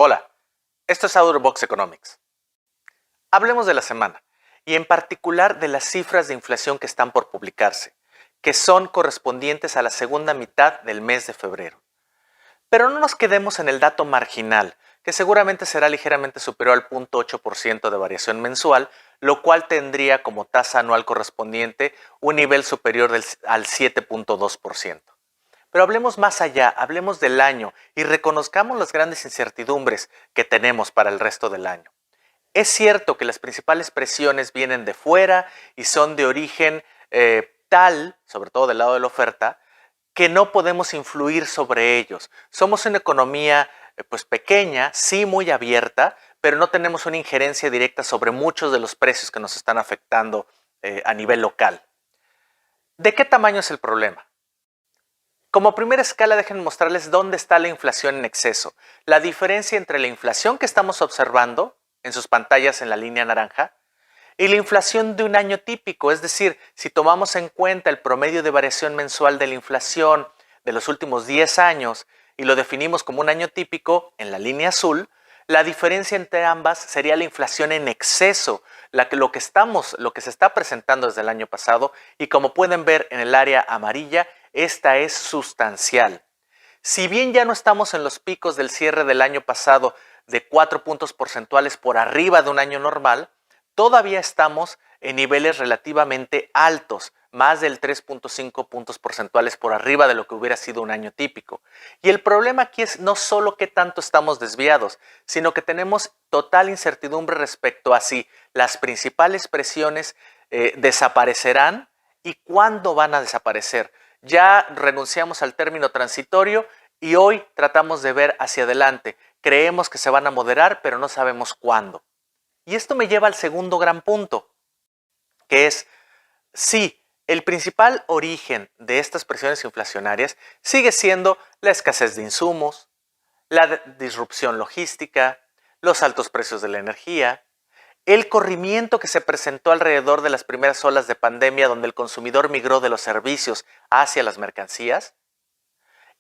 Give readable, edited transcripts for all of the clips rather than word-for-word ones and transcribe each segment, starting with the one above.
Hola, esto es Outbox Economics. Hablemos de la semana y en particular de las cifras de inflación que están por publicarse, que son correspondientes a la segunda mitad del mes de febrero. Pero no nos quedemos en el dato marginal, que seguramente será ligeramente superior al 0.8% de variación mensual, lo cual tendría como tasa anual correspondiente un nivel superior al 7.2%. Pero hablemos más allá, hablemos del año y reconozcamos las grandes incertidumbres que tenemos para el resto del año. Es cierto que las principales presiones vienen de fuera y son de origen tal, sobre todo del lado de la oferta, que no podemos influir sobre ellos. Somos una economía pues pequeña, sí muy abierta, pero no tenemos una injerencia directa sobre muchos de los precios que nos están afectando a nivel local. ¿De qué tamaño es el problema? Como primera escala, déjenme mostrarles dónde está la inflación en exceso. La diferencia entre la inflación que estamos observando en sus pantallas en la línea naranja y la inflación de un año típico, es decir, si tomamos en cuenta el promedio de variación mensual de la inflación de los últimos 10 años y lo definimos como un año típico en la línea azul, la diferencia entre ambas sería la inflación en exceso, lo que se está presentando desde el año pasado, y como pueden ver en el área amarilla, esta es sustancial. Si bien ya no estamos en los picos del cierre del año pasado de 4 puntos porcentuales por arriba de un año normal, todavía estamos en niveles relativamente altos, más del 3.5 puntos porcentuales por arriba de lo que hubiera sido un año típico. Y el problema aquí es no solo qué tanto estamos desviados, sino que tenemos total incertidumbre respecto a si las principales presiones desaparecerán y cuándo van a desaparecer. Ya renunciamos al término transitorio y hoy tratamos de ver hacia adelante. Creemos que se van a moderar, pero no sabemos cuándo. Y esto me lleva al segundo gran punto, que es, sí, el principal origen de estas presiones inflacionarias sigue siendo la escasez de insumos, la disrupción logística, los altos precios de la energía, el corrimiento que se presentó alrededor de las primeras olas de pandemia donde el consumidor migró de los servicios hacia las mercancías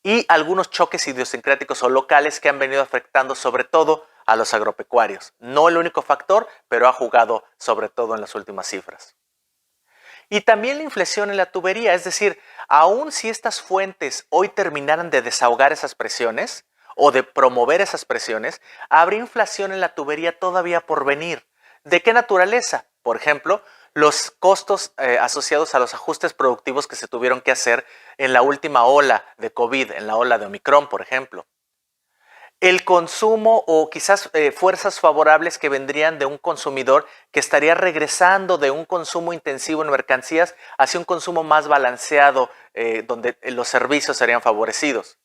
y algunos choques idiosincráticos o locales que han venido afectando sobre todo a los agropecuarios. No el único factor, pero ha jugado sobre todo en las últimas cifras. Y también la inflación en la tubería, es decir, aun si estas fuentes hoy terminaran de desahogar esas presiones o de promover esas presiones, habría inflación en la tubería todavía por venir. ¿De qué naturaleza? Por ejemplo, los costos asociados a los ajustes productivos que se tuvieron que hacer en la última ola de COVID, en la ola de Omicron, por ejemplo. El consumo o quizás fuerzas favorables que vendrían de un consumidor que estaría regresando de un consumo intensivo en mercancías hacia un consumo más balanceado, donde los servicios serían favorecidos.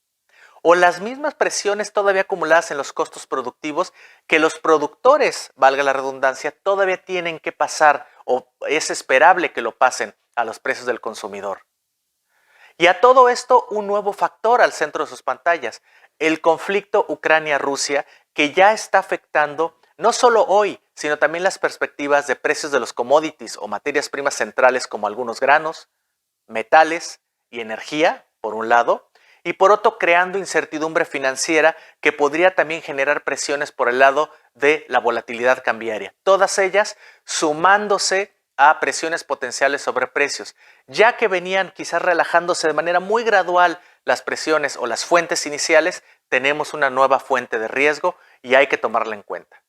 O las mismas presiones todavía acumuladas en los costos productivos que los productores, valga la redundancia, todavía tienen que pasar o es esperable que lo pasen a los precios del consumidor. Y a todo esto un nuevo factor al centro de sus pantallas, el conflicto Ucrania-Rusia, que ya está afectando no solo hoy, sino también las perspectivas de precios de los commodities o materias primas centrales como algunos granos, metales y energía, por un lado, y por otro creando incertidumbre financiera que podría también generar presiones por el lado de la volatilidad cambiaria. Todas ellas sumándose a presiones potenciales sobre precios, ya que venían quizás relajándose de manera muy gradual las presiones o las fuentes iniciales, tenemos una nueva fuente de riesgo y hay que tomarla en cuenta.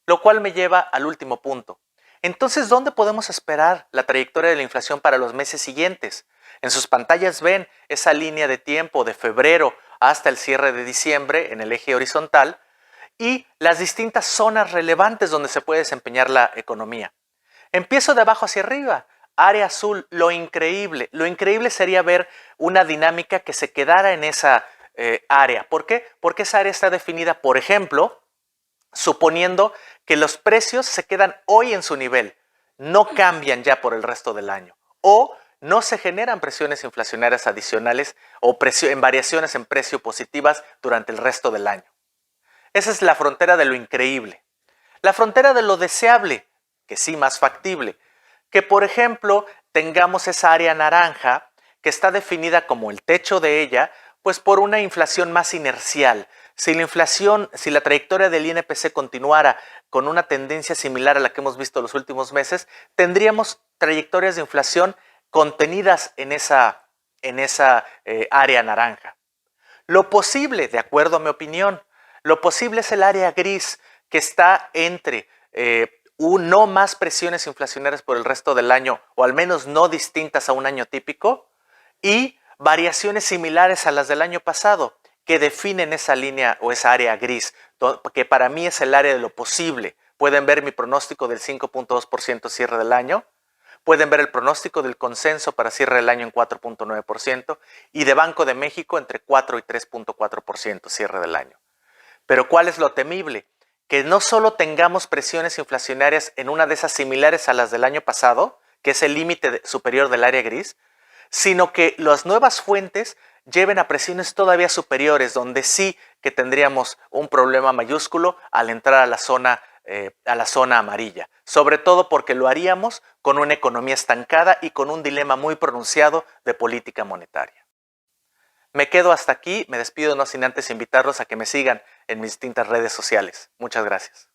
Lo cual me lleva al último punto. Entonces, ¿dónde podemos esperar la trayectoria de la inflación para los meses siguientes? En sus pantallas ven esa línea de tiempo de febrero hasta el cierre de diciembre en el eje horizontal y las distintas zonas relevantes donde se puede desempeñar la economía. Empiezo de abajo hacia arriba, área azul, lo increíble sería ver una dinámica que se quedara en esa área. ¿Por qué? Porque esa área está definida, por ejemplo, suponiendo que los precios se quedan hoy en su nivel, no cambian ya por el resto del año, o no se generan presiones inflacionarias adicionales o en variaciones en precio positivas durante el resto del año. Esa es la frontera de lo increíble. La frontera de lo deseable, que sí más factible, que por ejemplo tengamos esa área naranja que está definida como el techo de ella, pues por una inflación más inercial. Si la inflación, si la trayectoria del INPC continuara con una tendencia similar a la que hemos visto los últimos meses, tendríamos trayectorias de inflación contenidas en esa área naranja. Lo posible, de acuerdo a mi opinión, lo posible es el área gris que está entre no más presiones inflacionarias por el resto del año, o al menos no distintas a un año típico, y variaciones similares a las del año pasado, que definen esa línea o esa área gris, que para mí es el área de lo posible. Pueden ver mi pronóstico del 5.2% cierre del año, pueden ver el pronóstico del consenso para cierre del año en 4.9% y de Banco de México entre 4 y 3.4% cierre del año. Pero ¿cuál es lo temible? Que no solo tengamos presiones inflacionarias en una de esas similares a las del año pasado, que es el límite superior del área gris, sino que las nuevas fuentes lleven a presiones todavía superiores, donde sí que tendríamos un problema mayúsculo al entrar a la zona amarilla, sobre todo porque lo haríamos con una economía estancada y con un dilema muy pronunciado de política monetaria. Me quedo hasta aquí, me despido no sin antes invitarlos a que me sigan en mis distintas redes sociales. Muchas gracias.